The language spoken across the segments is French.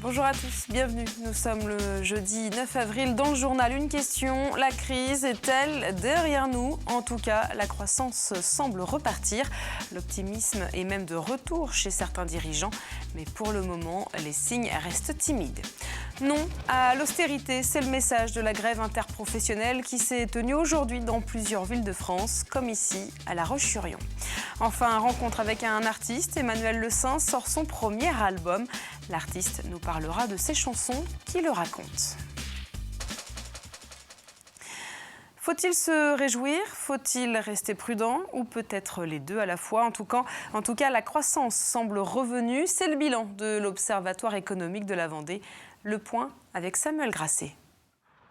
Bonjour à tous, bienvenue. Nous sommes le jeudi 9 avril. Dans le journal, une question. La crise est-elle derrière nous? En tout cas, la croissance semble repartir. L'optimisme est même de retour chez certains dirigeants. Mais pour le moment, les signes restent timides. Non à l'austérité, c'est le message de la grève interprofessionnelle qui s'est tenue aujourd'hui dans plusieurs villes de France, comme ici, à La Roche-sur-Yon. Enfin, rencontre avec un artiste. Emmanuel Le Saint sort son premier album. L'artiste nous parlera de ses chansons qui le racontent. Faut-il se réjouir? Faut-il rester prudent? Ou peut-être les deux à la fois? En tout cas, la croissance semble revenue. C'est le bilan de l'Observatoire économique de la Vendée. Le point avec Samuel Grasset.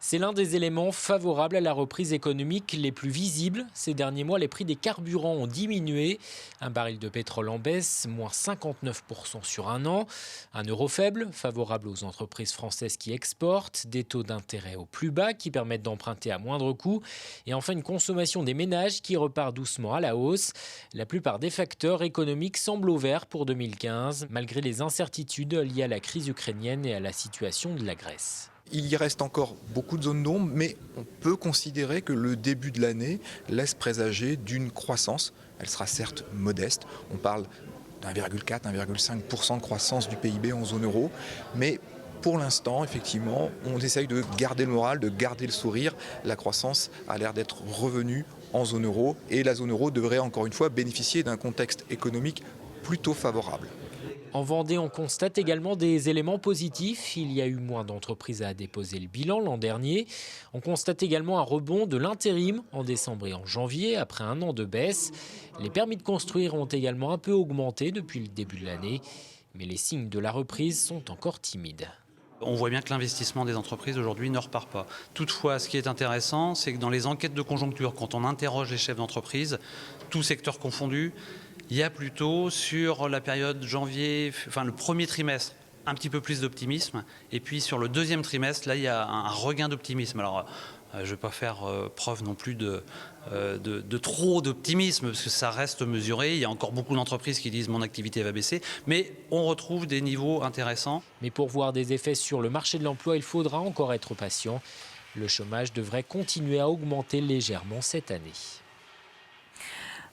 C'est l'un des éléments favorables à la reprise économique les plus visibles. Ces derniers mois, les prix des carburants ont diminué. Un baril de pétrole en baisse, moins 59% sur un an. Un euro faible, favorable aux entreprises françaises qui exportent. Des taux d'intérêt au plus bas qui permettent d'emprunter à moindre coût. Et enfin, une consommation des ménages qui repart doucement à la hausse. La plupart des facteurs économiques semblent au vert pour 2015, malgré les incertitudes liées à la crise ukrainienne et à la situation de la Grèce. Il y reste encore beaucoup de zones d'ombre, mais on peut considérer que le début de l'année laisse présager d'une croissance. Elle sera certes modeste, on parle d'1,4, 1,5% de croissance du PIB en zone euro, mais pour l'instant, effectivement, on essaye de garder le moral, de garder le sourire. La croissance a l'air d'être revenue en zone euro et la zone euro devrait encore une fois bénéficier d'un contexte économique plutôt favorable. En Vendée, on constate également des éléments positifs. Il y a eu moins d'entreprises à déposer le bilan l'an dernier. On constate également un rebond de l'intérim en décembre et en janvier, après un an de baisse. Les permis de construire ont également un peu augmenté depuis le début de l'année. Mais les signes de la reprise sont encore timides. On voit bien que l'investissement des entreprises aujourd'hui ne repart pas. Toutefois, ce qui est intéressant, c'est que dans les enquêtes de conjoncture, quand on interroge les chefs d'entreprise, tous secteurs confondus, il y a plutôt sur la période janvier, le premier trimestre, un petit peu plus d'optimisme. Et puis sur le deuxième trimestre, là, il y a un regain d'optimisme. Alors, je ne vais pas faire preuve non plus de trop d'optimisme, parce que ça reste mesuré. Il y a encore beaucoup d'entreprises qui disent « mon activité va baisser ». Mais on retrouve des niveaux intéressants. Mais pour voir des effets sur le marché de l'emploi, il faudra encore être patient. Le chômage devrait continuer à augmenter légèrement cette année.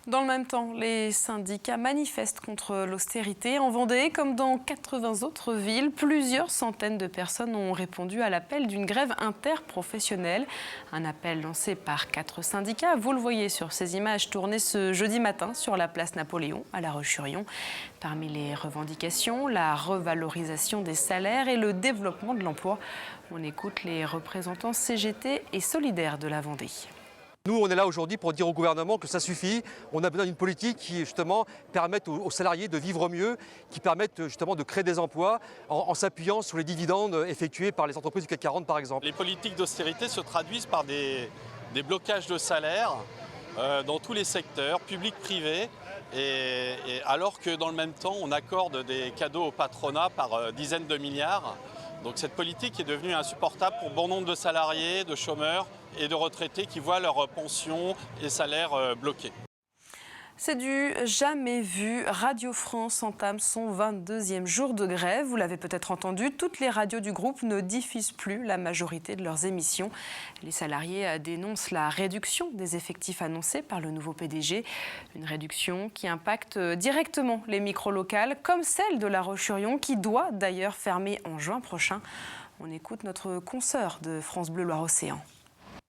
Dans le même temps, les syndicats manifestent contre l'austérité. En Vendée, comme dans 80 autres villes, plusieurs centaines de personnes ont répondu à l'appel d'une grève interprofessionnelle. Un appel lancé par 4 syndicats. Vous le voyez sur ces images tournées ce jeudi matin sur la place Napoléon à La Roche-sur-Yon. Parmi les revendications, la revalorisation des salaires et le développement de l'emploi. On écoute les représentants CGT et Solidaires de la Vendée. Nous, on est là aujourd'hui pour dire au gouvernement que ça suffit. On a besoin d'une politique qui, justement, permette aux salariés de vivre mieux, qui permette, justement, de créer des emplois en s'appuyant sur les dividendes effectués par les entreprises du CAC 40, par exemple. Les politiques d'austérité se traduisent par des blocages de salaires dans tous les secteurs, publics, privés, et alors que dans le même temps, on accorde des cadeaux au patronat par dizaines de milliards. Donc cette politique est devenue insupportable pour bon nombre de salariés, de chômeurs et de retraités qui voient leurs pensions et salaires bloqués. C'est du jamais vu. Radio France entame son 22e jour de grève. Vous l'avez peut-être entendu, toutes les radios du groupe ne diffusent plus la majorité de leurs émissions. Les salariés dénoncent la réduction des effectifs annoncés par le nouveau PDG. Une réduction qui impacte directement les micros locales, comme celle de La Roche-sur-Yon, qui doit d'ailleurs fermer en juin prochain. On écoute notre consoeur de France Bleu Loire-Océan.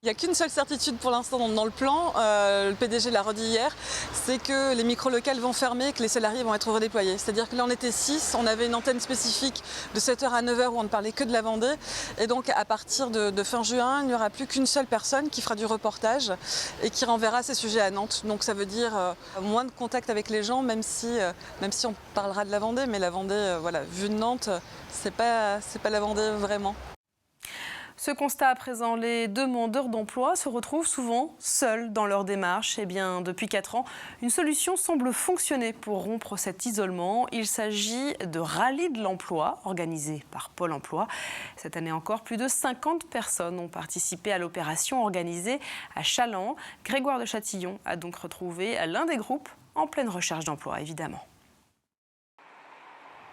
Il n'y a qu'une seule certitude pour l'instant dans le plan, le PDG l'a redit hier, c'est que les micros locales vont fermer et que les salariés vont être redéployés. C'est-à-dire que là on était 6, on avait une antenne spécifique de 7h à 9h où on ne parlait que de la Vendée. Et donc à partir de fin juin, il n'y aura plus qu'une seule personne qui fera du reportage et qui renverra ces sujets à Nantes. Donc ça veut dire moins de contact avec les gens, même si on parlera de la Vendée. Mais la Vendée, vue de Nantes, c'est pas la Vendée vraiment. Ce constat à présent, les demandeurs d'emploi se retrouvent souvent seuls dans leur démarche. Eh bien, depuis 4 ans, une solution semble fonctionner pour rompre cet isolement. Il s'agit de Rallye de l'emploi, organisé par Pôle emploi. Cette année encore, plus de 50 personnes ont participé à l'opération organisée à Chaland. Grégoire de Châtillon a donc retrouvé l'un des groupes en pleine recherche d'emploi, évidemment.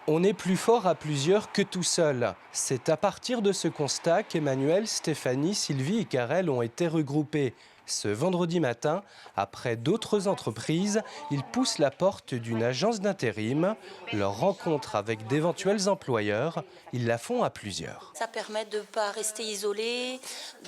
On est plus fort à plusieurs que tout seul. C'est à partir de ce constat qu'Emmanuel, Stéphanie, Sylvie et Karel ont été regroupés. Ce vendredi matin, après d'autres entreprises, ils poussent la porte d'une agence d'intérim. Leur rencontre avec d'éventuels employeurs, ils la font à plusieurs. Ça permet de ne pas rester isolé,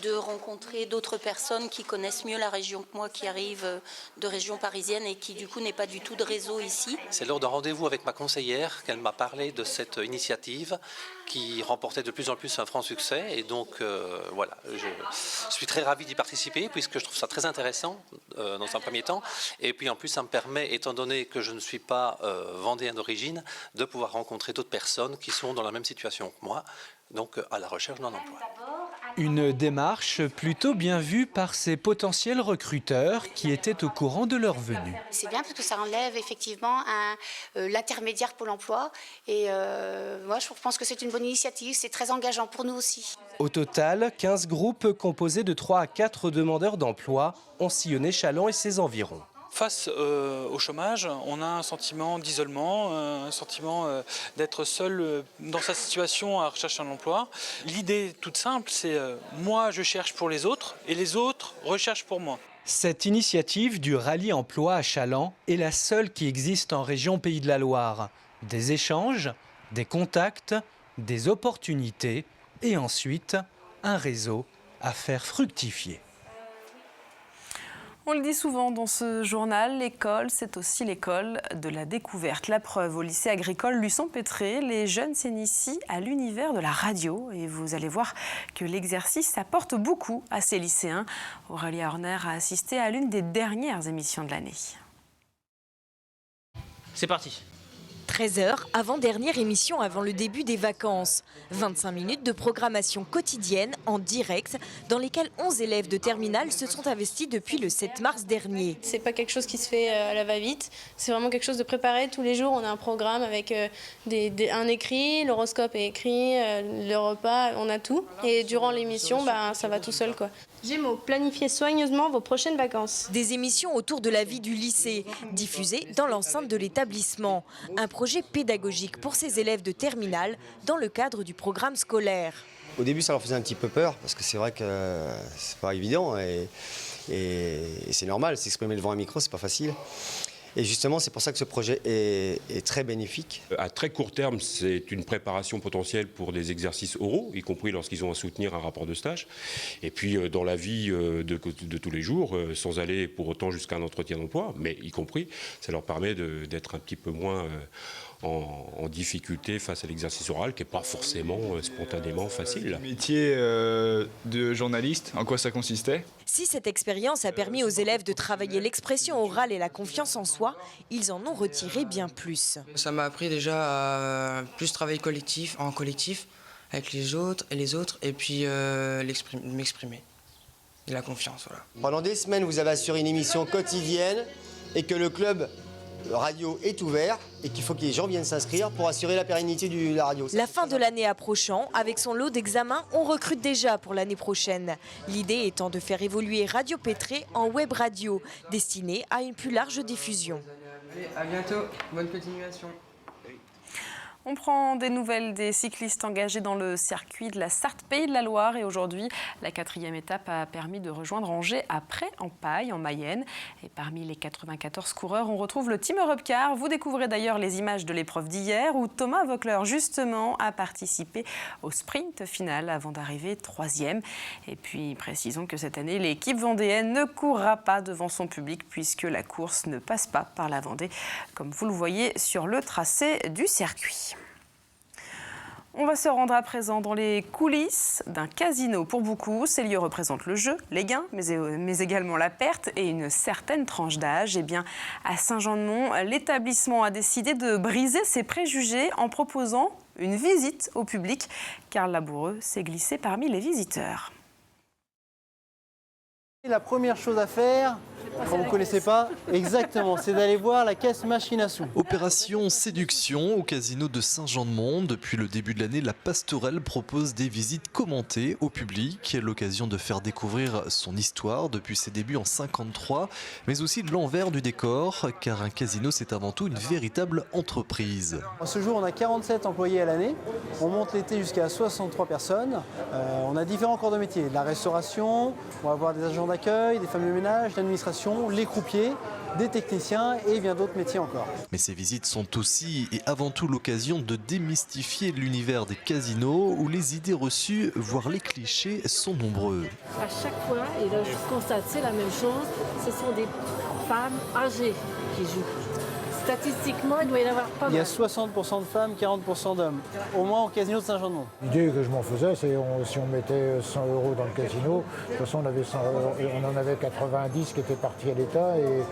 de rencontrer d'autres personnes qui connaissent mieux la région que moi, qui arrivent de région parisienne et qui du coup n'est pas du tout de réseau ici. C'est lors d'un rendez-vous avec ma conseillère qu'elle m'a parlé de cette initiative qui remportait de plus en plus un franc succès. Et donc voilà, je suis très ravi d'y participer puisque je trouve ça très intéressant dans un premier temps. Et puis en plus, ça me permet, étant donné que je ne suis pas vendéen d'origine, de pouvoir rencontrer d'autres personnes qui sont dans la même situation que moi, donc à la recherche d'un emploi. Une démarche plutôt bien vue par ces potentiels recruteurs qui étaient au courant de leur venue. C'est bien parce que ça enlève effectivement l'intermédiaire pour l'emploi et moi je pense que c'est une bonne initiative, c'est très engageant pour nous aussi. Au total, 15 groupes composés de 3 à 4 demandeurs d'emploi ont sillonné Challans et ses environs. Face au chômage, on a un sentiment d'isolement, un sentiment d'être seul dans sa situation à rechercher un emploi. L'idée toute simple, c'est moi je cherche pour les autres et les autres recherchent pour moi. Cette initiative du rallye emploi à Challans est la seule qui existe en région Pays de la Loire. Des échanges, des contacts, des opportunités et ensuite un réseau à faire fructifier. On le dit souvent dans ce journal, l'école, c'est aussi l'école de la découverte. La preuve, au lycée agricole Luçon-Pétré, les jeunes s'initient à l'univers de la radio. Et vous allez voir que l'exercice apporte beaucoup à ces lycéens. Aurélie Horner a assisté à l'une des dernières émissions de l'année. C'est parti. 13h, avant-dernière émission avant le début des vacances. 25 minutes de programmation quotidienne en direct dans lesquelles 11 élèves de terminale se sont investis depuis le 7 mars dernier. C'est pas quelque chose qui se fait à la va-vite, c'est vraiment quelque chose de préparé. Tous les jours, on a un programme avec un écrit, l'horoscope est écrit, le repas, on a tout. Et durant l'émission, ça va tout seul, quoi. Gémeaux, planifiez soigneusement vos prochaines vacances. Des émissions autour de la vie du lycée, diffusées dans l'enceinte de l'établissement. Un projet pédagogique pour ces élèves de terminale dans le cadre du programme scolaire. Au début, ça leur faisait un petit peu peur parce que c'est vrai que c'est pas évident et c'est normal. S'exprimer devant un micro, c'est pas facile. Et justement, c'est pour ça que ce projet est très bénéfique. À très court terme, c'est une préparation potentielle pour des exercices oraux, y compris lorsqu'ils ont à soutenir un rapport de stage. Et puis dans la vie de tous les jours, sans aller pour autant jusqu'à un entretien d'emploi, mais y compris, ça leur permet d'être un petit peu moins en difficulté face à l'exercice oral, qui n'est pas forcément spontanément facile. Le métier de journaliste, en quoi ça consistait ? Si cette expérience a permis aux élèves de travailler l'expression orale et la confiance en soi, ils en ont retiré bien plus. Ça m'a appris déjà à plus travailler en collectif avec les autres, et puis m'exprimer. Et la confiance, voilà. Pendant des semaines, vous avez assuré une émission quotidienne et que le club radio est ouvert et qu'il faut que les gens viennent s'inscrire pour assurer la pérennité de la radio. La fin de l'année approchant, avec son lot d'examens, on recrute déjà pour l'année prochaine. L'idée étant de faire évoluer Radio Pétré en web radio, destinée à une plus large diffusion. Allez, à bientôt, bonne continuation. On prend des nouvelles des cyclistes engagés dans le circuit de la Sarthe Pays de la Loire. Et aujourd'hui, la 4e étape a permis de rejoindre Angers après en Paille, en Mayenne. Et parmi les 94 coureurs, on retrouve le Team Europe Car. Vous découvrez d'ailleurs les images de l'épreuve d'hier où Thomas Voeckler, justement, a participé au sprint final avant d'arriver 3e. Et puis, précisons que cette année, l'équipe vendéenne ne courra pas devant son public puisque la course ne passe pas par la Vendée, comme vous le voyez sur le tracé du circuit. On va se rendre à présent dans les coulisses d'un casino. Pour beaucoup, ces lieux représentent le jeu, les gains, mais également la perte et une certaine tranche d'âge. Eh bien, à Saint-Jean-de-Mont, l'établissement a décidé de briser ses préjugés en proposant une visite au public. Karl Laboureux s'est glissé parmi les visiteurs. La première chose à faire, Quand vous ne connaissez pas, exactement, c'est d'aller voir la caisse machine à sous. Opération séduction au casino de Saint-Jean-de-Mont. Depuis le début de l'année, la Pastorelle propose des visites commentées au public. L'occasion de faire découvrir son histoire depuis ses débuts en 53, mais aussi de l'envers du décor, car un casino c'est avant tout une véritable entreprise. À ce jour, on a 47 employés à l'année. On monte l'été jusqu'à 63 personnes. On a différents corps de métier. La restauration, on va avoir des agents d'accueil, des femmes de ménage, l'administration, les croupiers, des techniciens et bien d'autres métiers encore. Mais ces visites sont aussi et avant tout l'occasion de démystifier l'univers des casinos où les idées reçues, voire les clichés, sont nombreux. À chaque fois, et là je constate c'est la même chose, ce sont des femmes âgées qui jouent. Statistiquement, il doit y en avoir pas mal. Il y a 60% de femmes, 40% d'hommes, au moins au casino de Saint-Jean-de-Mont. L'idée que je m'en faisais, c'est si on mettait 100 € dans le casino, de toute façon on en avait 90 qui étaient partis à l'État et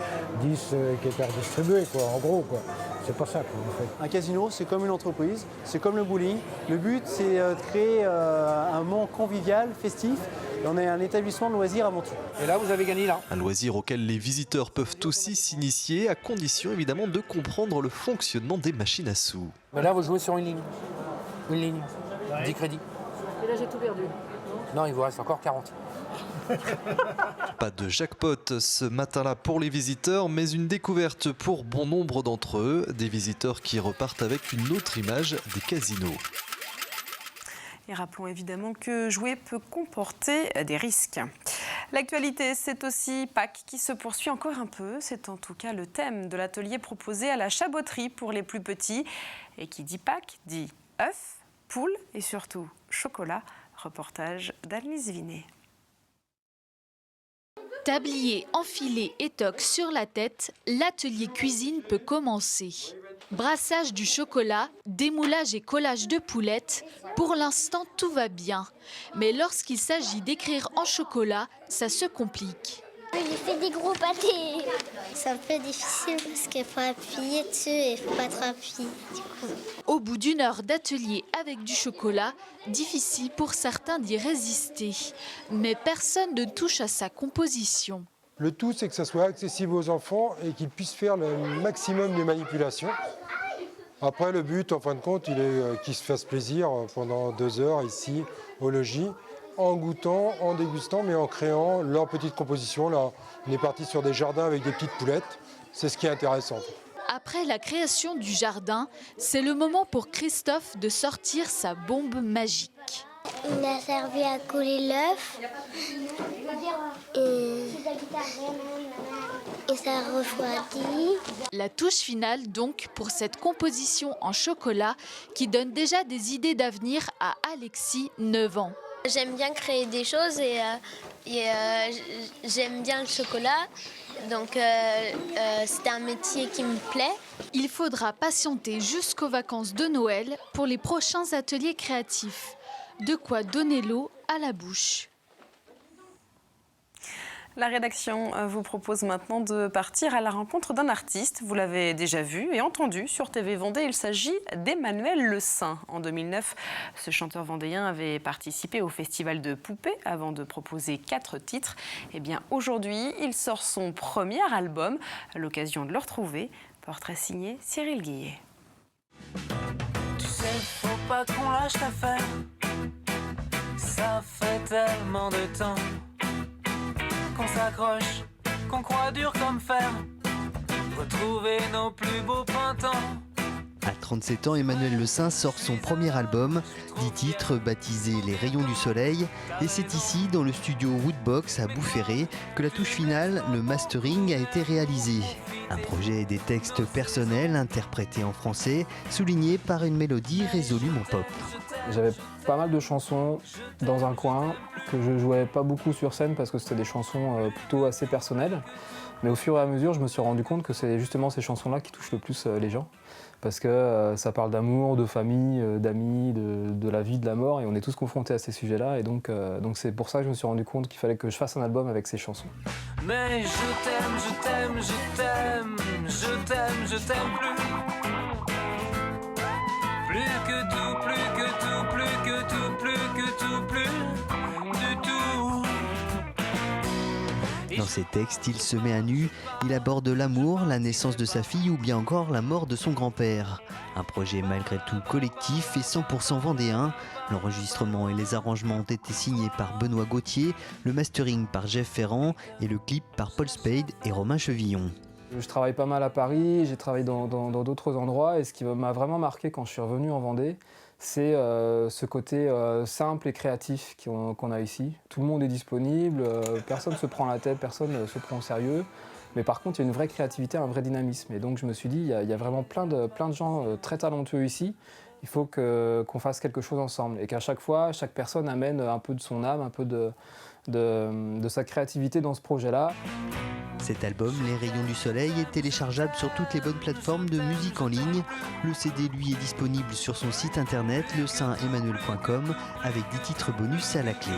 10 qui étaient redistribués, quoi, en gros. Quoi. C'est pas ça, quoi, en fait. Un casino, c'est comme une entreprise, c'est comme le bowling. Le but, c'est de créer un moment convivial, festif. Et on est un établissement de loisirs avant tout. Et là, vous avez gagné là. Un loisir auquel les visiteurs peuvent aussi s'initier, à condition évidemment de comprendre le fonctionnement des machines à sous. Mais là, vous jouez sur une ligne. Une ligne. 10 crédits. Et là, j'ai tout perdu. Non, il vous reste encore 40. Pas de jackpot ce matin-là pour les visiteurs, mais une découverte pour bon nombre d'entre eux, des visiteurs qui repartent avec une autre image des casinos. Et rappelons évidemment que jouer peut comporter des risques. L'actualité, c'est aussi Pâques qui se poursuit encore un peu. C'est en tout cas le thème de l'atelier proposé à la Chaboterie pour les plus petits. Et qui dit Pâques dit œufs, poules et surtout chocolat. Reportage d'Annelise Vinet. Tablier, enfilé et toque sur la tête, l'atelier cuisine peut commencer. Brassage du chocolat, démoulage et collage de poulettes, pour l'instant tout va bien. Mais lorsqu'il s'agit d'écrire en chocolat, ça se complique. J'ai fait des gros pâtés. C'est un peu difficile parce qu'il faut appuyer dessus et il ne faut pas trop appuyer. Au bout d'une heure d'atelier avec du chocolat, difficile pour certains d'y résister. Mais personne ne touche à sa composition. Le tout, c'est que ça soit accessible aux enfants et qu'ils puissent faire le maximum de manipulations. Après, le but, en fin de compte, il est qu'ils se fassent plaisir pendant 2 heures ici, au logis, en goûtant, en dégustant, mais en créant leur petite composition. Là, on est parti sur des jardins avec des petites poulettes. C'est ce qui est intéressant. Après la création du jardin, c'est le moment pour Christophe de sortir sa bombe magique. Il a servi à couler l'œuf et ça refroidit. La touche finale donc pour cette composition en chocolat qui donne déjà des idées d'avenir à Alexis, 9 ans. J'aime bien créer des choses et j'aime bien le chocolat, donc c'est un métier qui me plaît. Il faudra patienter jusqu'aux vacances de Noël pour les prochains ateliers créatifs. De quoi donner l'eau à la bouche. La rédaction vous propose maintenant de partir à la rencontre d'un artiste. Vous l'avez déjà vu et entendu sur TV Vendée. Il s'agit d'Emmanuel Le Saint. En 2009, ce chanteur vendéen avait participé au festival de Poupée avant de proposer 4 titres. Et bien aujourd'hui, il sort son premier album. À l'occasion de le retrouver, portrait signé Cyril Guillet. Tu sais, faut pas qu'on lâche l'affaire. Ça fait tellement de temps qu'on s'accroche, qu'on croit dur comme fer, retrouver nos plus beaux printemps. À 37 ans, Emmanuel Le Saint sort son premier album, 10 titres baptisés Les Rayons du Soleil, et c'est ici, dans le studio Woodbox à Boufféré, que la touche finale, le mastering, a été réalisé. Un projet et des textes personnels interprétés en français, soulignés par une mélodie résolument pop. J'avais pas mal de chansons dans un coin que je jouais pas beaucoup sur scène parce que c'était des chansons plutôt assez personnelles. Mais au fur et à mesure, je me suis rendu compte que c'est justement ces chansons-là qui touchent le plus les gens. Parce que ça parle d'amour, de famille, d'amis, de la vie, de la mort, et on est tous confrontés à ces sujets-là. Et donc c'est pour ça que je me suis rendu compte qu'il fallait que je fasse un album avec ces chansons. Mais je t'aime, je t'aime, je t'aime, je t'aime, je t'aime plus. Plus que tout, plus que tout, plus que tout, plus que tout, plus du tout. Dans ses textes, il se met à nu, il aborde l'amour, la naissance de sa fille ou bien encore la mort de son grand-père. Un projet malgré tout collectif et 100% vendéen. L'enregistrement et les arrangements ont été signés par Benoît Gauthier, le mastering par Jeff Ferrand et le clip par Paul Spade et Romain Chevillon. Je travaille pas mal à Paris, j'ai travaillé dans d'autres endroits et ce qui m'a vraiment marqué quand je suis revenu en Vendée, c'est ce côté simple et créatif qu'on a ici. Tout le monde est disponible, personne ne se prend la tête, personne ne se prend au sérieux. Mais par contre, il y a une vraie créativité, un vrai dynamisme. Et donc je me suis dit, il y a vraiment plein de gens très talentueux ici. Il faut qu'on fasse quelque chose ensemble. Et qu'à chaque fois, chaque personne amène un peu de son âme, un peu de sa créativité dans ce projet-là. Cet album, Les Rayons du Soleil, est téléchargeable sur toutes les bonnes plateformes de musique en ligne. Le CD, lui, est disponible sur son site internet, le-saint-emmanuel.com, avec 10 titres bonus à la clé.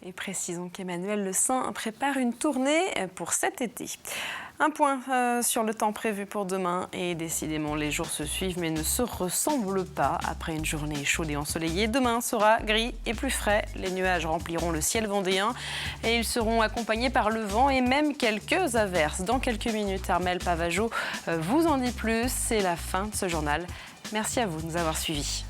Et précisons qu'Emmanuel Le Saint prépare une tournée pour cet été. Un point sur le temps prévu pour demain. Et décidément, les jours se suivent mais ne se ressemblent pas. Après une journée chaude et ensoleillée, demain sera gris et plus frais. Les nuages rempliront le ciel vendéen et ils seront accompagnés par le vent et même quelques averses. Dans quelques minutes, Armelle Pavageau vous en dit plus. C'est la fin de ce journal. Merci à vous de nous avoir suivis.